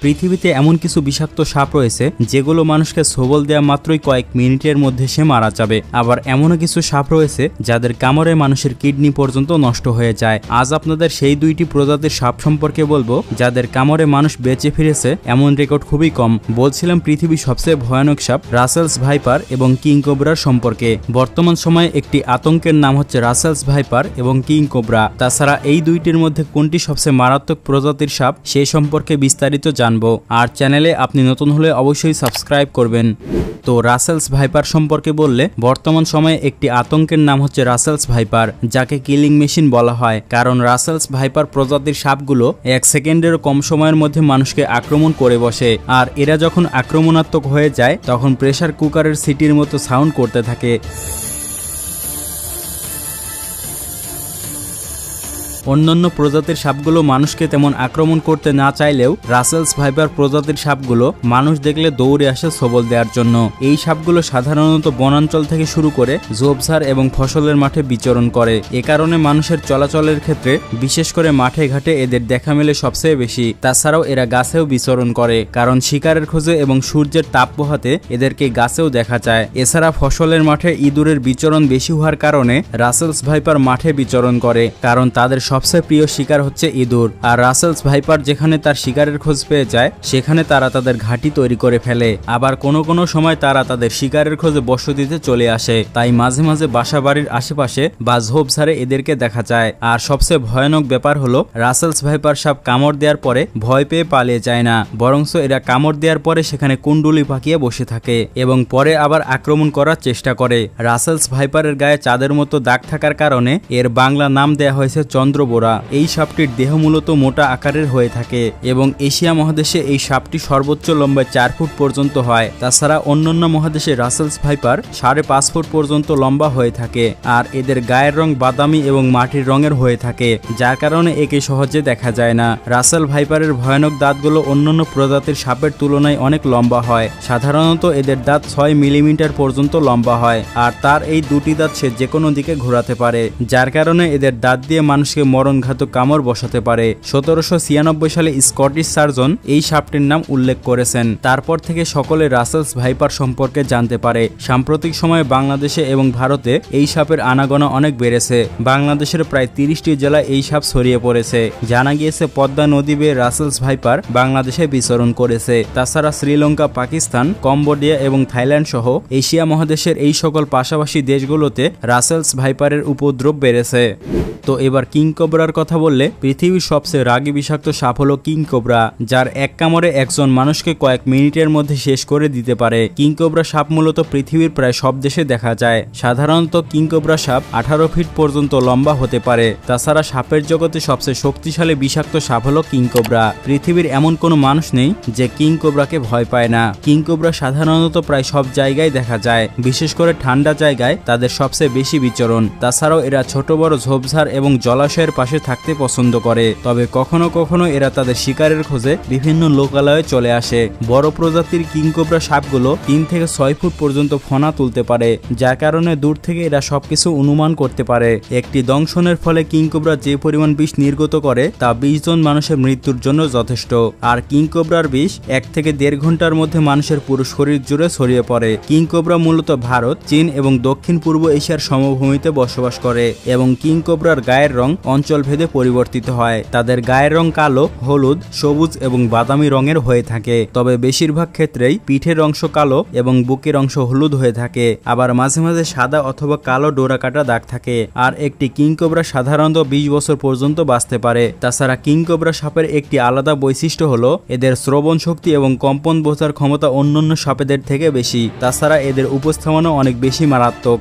পৃথিবীতে এমন কিছু বিষাক্ত সাপ রয়েছে যেগুলো মানুষকে ছোবল দেওয়া মাত্রই কয়েক মিনিটের মধ্যে সে মারা যাবে। আবার এমনও কিছু সাপ রয়েছে যাদের কামড়ে মানুষের কিডনি পর্যন্ত নষ্ট হয়ে যায়। আজ আপনাদের সেই দুইটি প্রজাতির সাপ সম্পর্কে বলবো যাদের কামড়ে মানুষ বেঁচে ফিরেছে এমন রেকর্ড খুবই কম। বলছিলাম পৃথিবীর সবচেয়ে ভয়ানক সাপ রাসেলস ভাইপার এবং কিং কোবরার সম্পর্কে। বর্তমান সময়ে একটি আতঙ্কের নাম হচ্ছে রাসেলস ভাইপার এবং কিং কোবরা। তাছাড়া এই দুইটির মধ্যে কোনটি সবচেয়ে মারাত্মক প্রজাতির সাপ সেই সম্পর্কে বিস্তারিত জানবো। আর চ্যানেলে আপনি নতুন হলে অবশ্যই সাবস্ক্রাইব করবেন। তো রাসেলস ভাইপার সম্পর্কে বললে বর্তমান সময়ে একটি আতঙ্কের নাম হচ্ছে রাসেলস ভাইপার, যাকে কিলিং মেশিন বলা হয়। কারণ রাসেলস ভাইপার প্রজাতির সাপগুলো 1 সেকেন্ডেরও কম সময়ের মধ্যে মানুষকে আক্রমণ করে বসে। আর এরা যখন আক্রমণাত্মক হয়ে যায় তখন প্রেসার কুকারের সিটির মতো সাউন্ড করতে থাকে। অন্যান্য প্রজাতির সাপগুলো মানুষকে তেমন আক্রমণ করতে না চাইলেও রাসেলস ভাইপার প্রজাতির সাপগুলো মানুষ দেখলে দৌড়ে আসে ছোবল দেওয়ার জন্য। এই সাপগুলো সাধারণত বনাঞ্চল থেকে শুরু করে ঝোপঝাড় এবং ফসলের মাঠে বিচরণ করে। এ কারণে মানুষের চলাচলের ক্ষেত্রে বিশেষ করে মাঠে ঘাটে এদের দেখা মেলে সবচেয়ে বেশি। তাছাড়াও এরা গাছেও বিচরণ করে, কারণ শিকারের খোঁজে এবং সূর্যের তাপ পোহাতে এদেরকে গাছেও দেখা যায়। এছাড়া ফসলের মাঠে ইঁদুরের বিচরণ বেশি হওয়ার কারণে রাসেলস ভাইপার মাঠে বিচরণ করে, কারণ তাদের সবচেয়ে প্রিয় শিকার হচ্ছে ইঁদুর। আর রাসেলস ভাইপার যেখানে তার শিকারের খোঁজ পেয়ে যায় সেখানে তারা তাদের ঘাঁটি তৈরি করে ফেলে। আবার কোনো কোনো সময় তারা তাদের শিকারের খোঁজে বসতিতে চলে আসে। তাই মাঝে মাঝে বাসা বাড়ির আশেপাশে বা ঝোপঝাড়ে এদেরকে দেখা যায়। আর সবচেয়ে ভয়ানক ব্যাপার হলো রাসেলস ভাইপার সাপ কামড় দেওয়ার পরে ভয় পেয়ে পালিয়ে যায় না, বরঞ্চ এরা কামড় দেওয়ার পরে সেখানে কুণ্ডুলি পাকিয়ে বসে থাকে এবং পরে আবার আক্রমণ করার চেষ্টা করে। রাসেলস ভাইপারের গায়ে চাঁদের মতো দাগ থাকার কারণে এর বাংলা নাম দেয়া হয়েছে চন্দ্র। এই সাপটির দেহ মূলত মোটা আকারের হয়ে থাকে এবং এশিয়া মহাদেশে এই সাপটি সর্বোচ্চ লম্বায় 4 ফুট পর্যন্ত হয়। তাছাড়া অন্যান্য মহাদেশে রাসেলস ভাইপার 5.5 ফুট পর্যন্ত লম্বা হয়ে থাকে। আর এদের গায়ের রং বাদামি এবং মাটির রঙের হয়ে থাকে, যার কারণে একে সহজে দেখা যায় না। রাসেল ভাইপারের ভয়ানক দাঁতগুলো অন্যান্য প্রজাতির সাপের তুলনায় অনেক লম্বা হয়। সাধারণত এদের দাঁত 6 মিলিমিটার পর্যন্ত লম্বা হয়। আর তার এই দুটি দাঁত সে যে কোনো দিকে ঘোরাতে পারে, যার কারণে এদের দাঁত দিয়ে মানুষকে মরণঘাতক কামড় বসাতে পারে। 1796 সালে স্কটিশ সার্জন এই সাপটির নাম উল্লেখ করেছেন। তারপর থেকে সকলে রাসেলস ভাইপার সম্পর্কে জানতে পারে। সাম্প্রতিক সময়ে বাংলাদেশে এবং ভারতে এই সাপের আনাগোনা অনেক বেড়েছে। বাংলাদেশের প্রায় 30টি জেলায় এই সাপ ছড়িয়ে পড়েছে। জানা গিয়েছে পদ্মা নদী বেয়ে রাসেলস ভাইপার বাংলাদেশে বিচরণ করেছে। তাছাড়া শ্রীলঙ্কা, পাকিস্তান, কম্বোডিয়া এবং থাইল্যান্ড সহ এশিয়া মহাদেশের এই সকল পাশাপাশি দেশগুলোতে রাসেলস ভাইপারের উপদ্রব বেড়েছে। তো এবার কিং কোবরার কথা বললে পৃথিবীর সবচেয়ে রাগী বিষাক্ত সাপ হলো কিং কোবরা, যার এক কামড়ে একজন মানুষকে কয়েক মিনিটের মধ্যে শেষ করে দিতে পারে। কিং কোবরা সাপ মূলত পৃথিবীর প্রায় সব দেশে দেখা যায়। সাধারণত কিং কোবরা সাপ 18 ফিট পর্যন্ত লম্বা হতে পারে। তাছাড়া সাপের জগতে সবচেয়ে শক্তিশালী বিষাক্ত সাপ হলো কিং কোবরা। পৃথিবীর এমন কোনো মানুষ নেই যে কিং কোবরাকে ভয় পায় না। কিং কোবরা সাধারণত প্রায় সব জায়গায় দেখা যায়, বিশেষ করে ঠান্ডা জায়গায় তাদের সবচেয়ে বেশি বিচরণ। তাছাড়াও এরা ছোট বড় ঝোপঝাড় এবং জলাশয়ের পাশে থাকতে পছন্দ করে। তবে কখনো কখনো এরা তাদের শিকারের খোঁজে বিভিন্ন লোকালয়ে চলে আসে। বড় প্রজাতির কিং কোবরা সাপগুলো 3 থেকে 6 ফুট পর্যন্ত ফনা তুলতে পারে, যার কারণে দূর থেকে এরা সবকিছু অনুমান করতে পারে। একটি দংশনের ফলে কিং কোবরা যে পরিমাণ বিষ নির্গত করে তা 20 জন মানুষের মৃত্যুর জন্য যথেষ্ট। আর কিং কোবরার বিষ 1 থেকে 1.5 ঘন্টার মধ্যে মানুষের পুরো শরীর জুড়ে ছড়িয়ে পড়ে। কিং কোবরা মূলত ভারত, চীন এবং দক্ষিণ পূর্ব এশিয়ার সমভূমিতে বসবাস করে এবং কিং কোবরার গায়ের রং অঞ্চল ভেদে পরিবর্তিত হয়। তাদের গায়ের রং কালো, হলুদ, সবুজ এবং বাদামি রঙের হয়ে থাকে। তবে বেশিরভাগ ক্ষেত্রেই পিঠের অংশ কালো এবং বুকের অংশ হলুদ হয়ে থাকে। আবার মাঝে মাঝে সাদা অথবা কালো ডোরা কাটা দাগ থাকে। আর একটি কিং কোবরা সাধারণত 20 বছর পর্যন্ত বাঁচতে পারে। তাছাড়া কিং কোবরা সাপের একটি আলাদা বৈশিষ্ট্য হলো এদের শ্রবণ শক্তি এবং কম্পন বোঝার ক্ষমতা অন্যান্য সাপেদের থেকে বেশি। তাছাড়া এদের উপস্থাপনা অনেক বেশি মারাত্মক।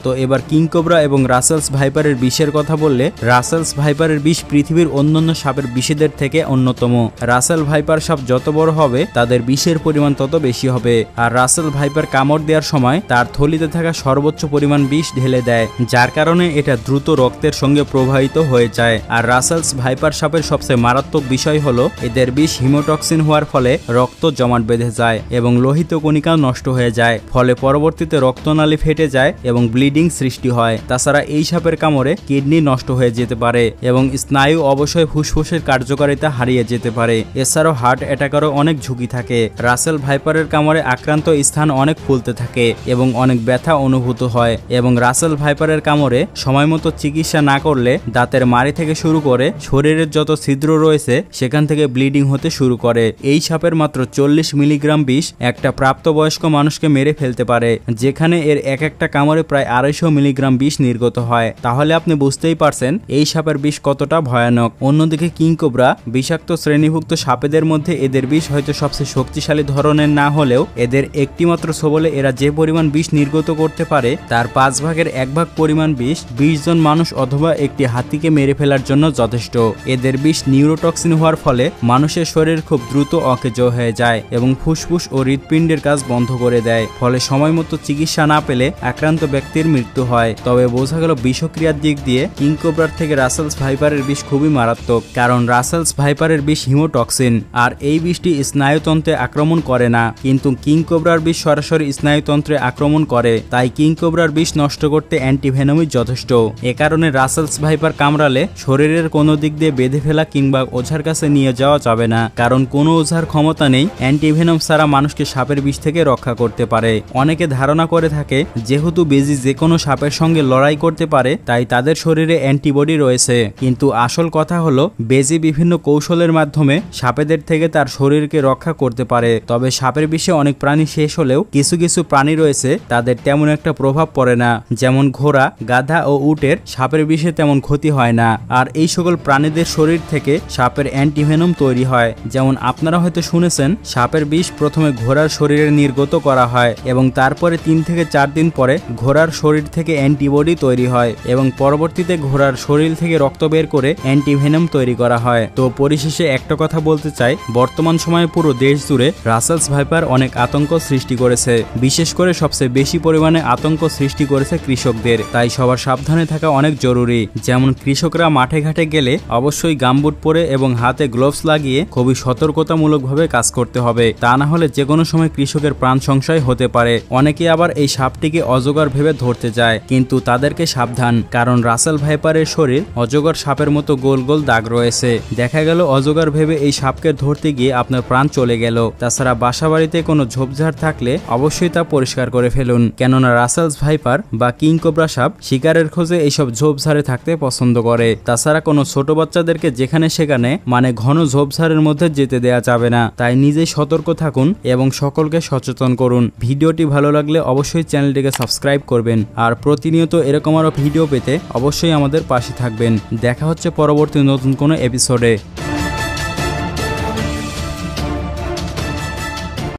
তো এবার কিং কোবরা এবং রাসেলস ভাইপারের বিষের কথা বললে রাসেলস ভাইপারের বিষ পৃথিবীর অন্যান্য সাপের বিষেদের থেকে অন্যতম। রাসেল ভাইপার সাপ যত বড় হবে তাদের বিষের পরিমাণ তত বেশি হবে। আর রাসেল ভাইপার কামড় দেওয়ার সময় তার থলিতে থাকা সর্বোচ্চ পরিমাণ বিষ ঢেলে দেয়, যার কারণে এটা দ্রুত রক্তের সঙ্গে প্রবাহিত হয়ে যায়। আর রাসেলস ভাইপার সাপের সবচেয়ে মারাত্মক বিষয় হলো এদের বিষ হিমোটক্সিন হওয়ার ফলে রক্ত জমাট বেঁধে যায় এবং লোহিত কণিকা নষ্ট হয়ে যায়। ফলে পরবর্তীতে রক্তনালী ফেটে যায় এবং ব্লিডিং ব্লিডিং সৃষ্টি হয়। তাছাড়া এই সাপের কামড়ে কিডনি নষ্ট হয়ে যেতে পারে এবং স্নায়ু অবশ্যই ফুসফুসের কার্যকারিতা হারিয়ে যেতে পারে। এছাড়াও হার্ট অ্যাটাকেরও অনেক ঝুঁকি থাকে। রাসেল ভাইপারের কামড়ে আক্রান্ত স্থান অনেক ফুলতে থাকে এবং অনেক ব্যথা অনুভূত হয় এবং রাসেল ভাইপারের কামড়ে সময়মতো চিকিৎসা না করলে দাঁতের মাড়ি থেকে শুরু করে শরীরের যত ছিদ্র রয়েছে সেখান থেকে ব্লিডিং হতে শুরু করে। এই সাপের মাত্র 40 মিলিগ্রাম বিষ একটা প্রাপ্তবয়স্ক মানুষকে মেরে ফেলতে পারে, যেখানে এর এক একটা কামড়ে প্রায় 250 মিলিগ্রাম বিষ নির্গত হয়। তাহলে আপনি বুঝতেই পারছেন এই সাপের বিষ কতটা ভয়ানক। অন্যদিকে কিংকোবরা বিষাক্ত শ্রেণীভুক্ত সাপেদের মধ্যে এদের বিষ হয়তো সবচেয়ে শক্তিশালী ধরনের না হলেও এদের একটিমাত্র ছোবলে এরা যে পরিমাণ বিষ নির্গত করতে পারে তার 5 ভাগের 1 ভাগ পরিমাণ বিষ 20 জন মানুষ অথবা একটি হাতিকে মেরে ফেলার জন্য যথেষ্ট। এদের বিষ নিউরোটক্সিন হওয়ার ফলে মানুষের শরীর খুব দ্রুত অকেজ হয়ে যায় এবং ফুসফুস ও হৃৎপিণ্ডের কাজ বন্ধ করে দেয়, ফলে সময়মতো চিকিৎসা না পেলে আক্রান্ত ব্যক্তির মৃত্যু হয়। তবে বোঝা গেল বিষক্রিয়ার দিক দিয়ে কিংকোবরার থেকে রাসেলস ভাইপারের বিষ খুবই মারাত্মক, কারণ রাসেলস ভাইপারের বিষ হিমোটক্সিন আর এই বিষটি স্নায়ুতন্ত্রে আক্রমণ করে না, কিন্তু কিংকোবরার বিষ সরাসরি স্নায়ুতন্ত্রে আক্রমণ করে। তাই কিংকোবরার বিষ নষ্ট করতে অ্যান্টিভেনমই যথেষ্ট। এ কারণে রাসেলস ভাইপার কামড়ালে শরীরের কোনো দিক দিয়ে বেঁধে ফেলা কিংবা ওঝার কাছে নিয়ে যাওয়া যাবে না, কারণ কোনো ওঝার ক্ষমতা নেই অ্যান্টিভেনম ছাড়া মানুষকে সাপের বিষ থেকে রক্ষা করতে পারে। অনেকে ধারণা করে থাকে যেহেতু বেজি যে কোনো সাপের সঙ্গে লড়াই করতে পারে তাই তাদের শরীরে অ্যান্টিবডি রয়েছে, কিন্তু আসল কথা হলো বেজি বিভিন্ন কৌশলের মাধ্যমে সাপেদের থেকে তার শরীরকে রক্ষা করতে পারে। তবে সাপের বিষে অনেক প্রাণী শেষ হলেও কিছু কিছু প্রাণী রয়েছে তাদের তেমন একটা প্রভাব পড়ে না, যেমন ঘোড়া, গাধা ও উটের সাপের বিষে তেমন ক্ষতি হয় না। আর এই সকল প্রাণীদের শরীর থেকে সাপের অ্যান্টিভেনম তৈরি হয়। যেমন আপনারা হয়তো শুনেছেন সাপের বিষ প্রথমে ঘোড়ার শরীরে নির্গত করা হয় এবং তারপরে 3 থেকে 4 দিন পরে ঘোড়ার শরীর থেকে অ্যান্টিবডি তৈরি হয় এবং পরবর্তীতে ঘোড়ার শরীর থেকে রক্ত বের করে অ্যান্টিভেনম তৈরি করা হয়। তো পরিশেষে একটা কথা বলতে চাই, বর্তমান সময়ে পুরো দেশ জুড়ে রাসেলস ভাইপার অনেক আতঙ্ক সৃষ্টি করেছে, বিশেষ করে সবচেয়ে বেশি পরিমাণে আতঙ্ক সৃষ্টি করেছে কৃষকদের। তাই সবার সাবধানে থাকা অনেক জরুরি। যেমন কৃষকরা মাঠে ঘাটে গেলে অবশ্যই গামবুট পরে এবং হাতে গ্লোভস লাগিয়ে খুবই সতর্কতামূলকভাবে কাজ করতে হবে, তা না হলে যে কোনো সময় কৃষকের প্রাণ সংশয় হতে পারে। অনেকে আবার এই সাপটিকে অজগর ভেবে ধরতে যায়, কিন্তু তাদেরকে সাবধান, কারণ রাসেল ভাইপারের শরীর অজগর সাপের মতো গোল গোল দাগ রয়েছে। দেখা গেল অজগর ভেবে এই সাপকে ধরতে গিয়ে আপনার প্রাণ চলে গেল। তাছাড়া বাসাবাড়িতে কোনো ঝোপঝাড় থাকলে অবশ্যই তা পরিষ্কার করে ফেলুন, কেননা রাসেলস ভাইপার বা কিংকোবরা সাপ শিকারের খোঁজে এইসব ঝোপঝাড়ে থাকতে পছন্দ করে। তাছাড়া কোনো ছোট বাচ্চাদেরকে যেখানে সেখানে মানে ঘন ঝোপঝাড়ের মধ্যে যেতে দেয়া যাবে না। তাই নিজেই সতর্ক থাকুন এবং সকলকে সচেতন করুন। ভিডিওটি ভালো লাগলে অবশ্যই চ্যানেলটিকে সাবস্ক্রাইব করবেন আর প্রতিনিয়ত এরকম আরো ভিডিও পেতে অবশ্যই আমাদের পাশে থাকবেন। দেখা হচ্ছে পরবর্তী নতুন কোনো এপিসোডে।